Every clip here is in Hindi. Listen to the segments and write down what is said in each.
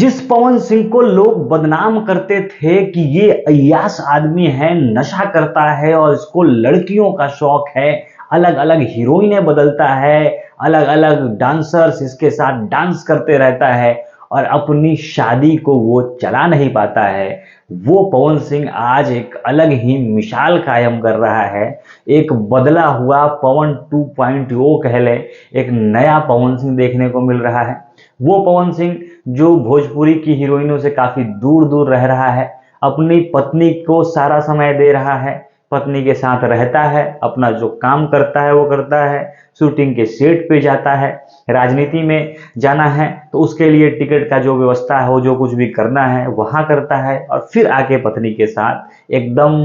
जिस पवन सिंह को लोग बदनाम करते थे कि ये अय्याश आदमी है, नशा करता है और इसको लड़कियों का शौक है, अलग अलग हीरोइनें बदलता है, अलग अलग डांसर्स इसके साथ डांस करते रहता है और अपनी शादी को वो चला नहीं पाता है, वो पवन सिंह आज एक अलग ही मिसाल कायम कर रहा है। एक बदला हुआ पवन 2.0 कह ले, एक नया पवन सिंह देखने को मिल रहा है। वो पवन सिंह जो भोजपुरी की हीरोइनों से काफी दूर दूर रह रहा है, अपनी पत्नी को सारा समय दे रहा है, पत्नी के साथ रहता है, अपना जो काम करता है वो करता है, शूटिंग के सेट पे जाता है, राजनीति में जाना है तो उसके लिए टिकट का जो व्यवस्था है, वो जो कुछ भी करना है वहाँ करता है और फिर आके पत्नी के साथ एकदम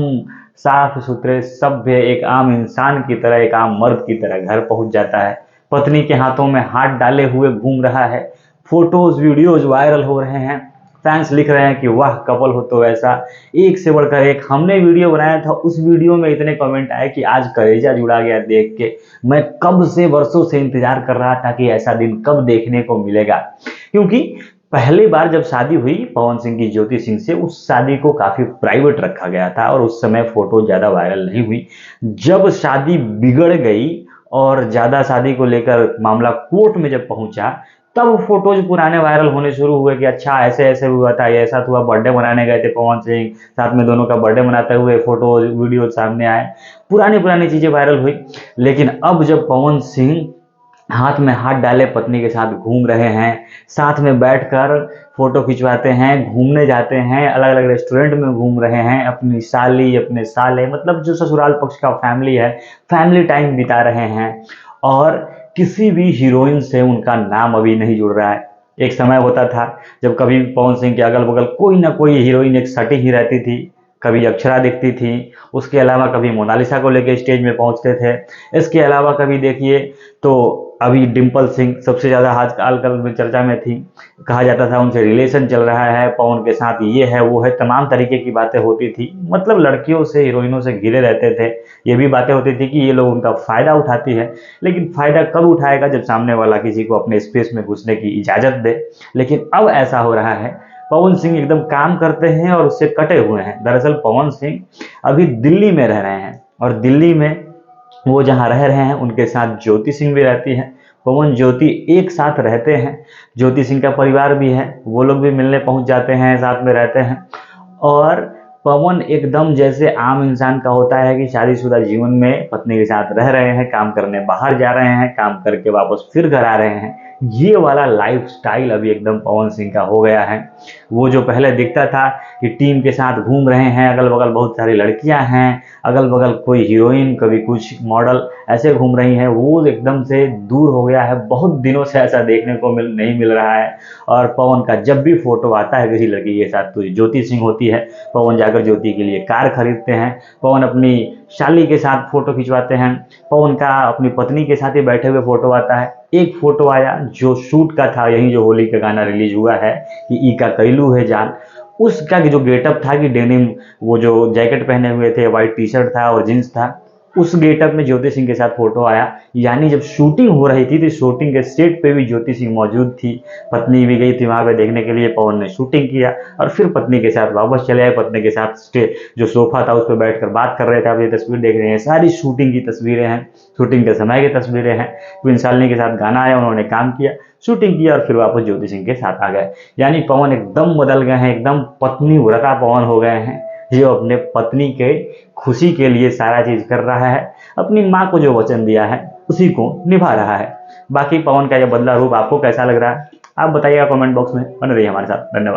साफ सुथरे सभ्य एक आम इंसान की तरह, एक आम मर्द की तरह घर पहुंच जाता है। पत्नी के हाथों में हाथ डाले हुए घूम रहा है, फोटोज वीडियोज वायरल हो रहे हैं, फैंस लिख रहे हैं कि वाह कपल हो तो ऐसा, एक से बढ़कर एक। हमने वीडियो बनाया था, उस वीडियो में इतने कमेंट आए कि आज कलेजा जुड़ा गया देख के। मैं कब से वर्षों से इंतजार कर रहा था कि ऐसा दिन कब देखने को मिलेगा, क्योंकि पहली बार जब शादी हुई पवन सिंह की ज्योति सिंह से, उस शादी को काफी प्राइवेट रखा गया था और उस समय फोटो ज्यादा वायरल नहीं हुई। जब शादी बिगड़ गई और ज्यादा शादी को लेकर मामला कोर्ट में जब पहुंचा, तब फोटोज पुराने वायरल होने शुरू हुए कि अच्छा ऐसे ऐसे हुआ था, ये ऐसा हुआ, बर्थडे मनाने गए थे पवन सिंह, साथ में दोनों का बर्थडे मनाते हुए फोटोज वीडियो सामने आए, पुरानी पुरानी चीजें वायरल हुई। लेकिन अब जब पवन सिंह हाथ में हाथ डाले पत्नी के साथ घूम रहे हैं, साथ में बैठकर फोटो खिंचवाते हैं, घूमने जाते हैं, अलग अलग रेस्टोरेंट में घूम रहे हैं, अपनी साली अपने साले मतलब जो ससुराल पक्ष का फैमिली है, फैमिली टाइम बिता रहे हैं और किसी भी हीरोइन से उनका नाम अभी नहीं जुड़ रहा है। एक समय होता था जब कभी पवन सिंह के अगल बगल कोई ना कोई हीरोइन एक सटी ही रहती थी, कभी अक्षरा दिखती थी, उसके अलावा कभी मोनालिसा को लेकर स्टेज में पहुंचते थे, इसके अलावा कभी देखिए तो अभी डिम्पल सिंह सबसे ज़्यादा आजकल में चर्चा में थी, कहा जाता था उनसे रिलेशन चल रहा है पवन के साथ, ये है वो है, तमाम तरीके की बातें होती थी। मतलब लड़कियों से हीरोइनों से घिरे रहते थे, ये भी बातें होती थी कि ये लोग उनका फ़ायदा उठाती है। लेकिन फ़ायदा कब उठाएगा, जब सामने वाला किसी को अपने स्पेस में घुसने की इजाज़त दे। लेकिन अब ऐसा हो रहा है, पवन सिंह एकदम काम करते हैं और उससे कटे हुए हैं। दरअसल पवन सिंह अभी दिल्ली में रह रहे हैं और दिल्ली में वो जहाँ रह रहे हैं उनके साथ ज्योति सिंह भी रहती है। पवन ज्योति एक साथ रहते हैं, ज्योति सिंह का परिवार भी है, वो लोग भी मिलने पहुंच जाते हैं, साथ में रहते हैं। और पवन एकदम जैसे आम इंसान का होता है कि शादीशुदा जीवन में पत्नी के साथ रह रहे हैं, काम करने बाहर जा रहे हैं, काम करके वापस फिर घर आ रहे हैं, ये वाला लाइफ स्टाइल अभी एकदम पवन सिंह का हो गया है। वो जो पहले दिखता था कि टीम के साथ घूम रहे हैं, अगल बगल बहुत सारी लड़कियां हैं, अगल बगल कोई हीरोइन, कभी कुछ मॉडल ऐसे घूम रही हैं, वो एकदम से दूर हो गया है। बहुत दिनों से ऐसा देखने को नहीं मिल रहा है। और पवन का जब भी फोटो आता है किसी लड़की के साथ तो ज्योति सिंह होती है, पवन जाकर ज्योति के लिए कार खरीदते हैं, पवन अपनी शाली के साथ फोटो खिंचवाते हैं, पवन का अपनी पत्नी के साथ ही बैठे हुए फोटो आता है। एक फोटो आया जो शूट का था, यही जो होली का गाना रिलीज हुआ है कि ई का कैलू है जान, उसका जो गेटअप था कि डेनिम वो जो जैकेट पहने हुए थे, वाइट टी शर्ट था और जींस था, उस गेटअप में ज्योति सिंह के साथ फोटो आया। यानी जब शूटिंग हो रही थी तो शूटिंग के सेट पे भी ज्योति सिंह मौजूद थी, पत्नी भी गई थी वहां पे देखने के लिए। पवन ने शूटिंग किया और फिर पत्नी के साथ वापस चले आए, पत्नी के साथ जो सोफा था उस पर बैठकर बात कर रहे थे। आप ये तस्वीर देख रहे हैं, सारी शूटिंग की तस्वीरें हैं, शूटिंग के समय की तस्वीरें हैं। क्वीन शालिनी के साथ गाना आया, उन्होंने काम किया, शूटिंग किया और फिर वापस ज्योति सिंह के साथ आ गए। यानी पवन एकदम बदल गए हैं, एकदम पत्नी व्रता पवन हो गए हैं, जो अपने पत्नी के खुशी के लिए सारा चीज कर रहा है, अपनी माँ को जो वचन दिया है उसी को निभा रहा है। बाकी पवन का यह बदला रूप आपको कैसा लग रहा है, आप बताइएगा कमेंट बॉक्स में। बने रहिए हमारे साथ, धन्यवाद।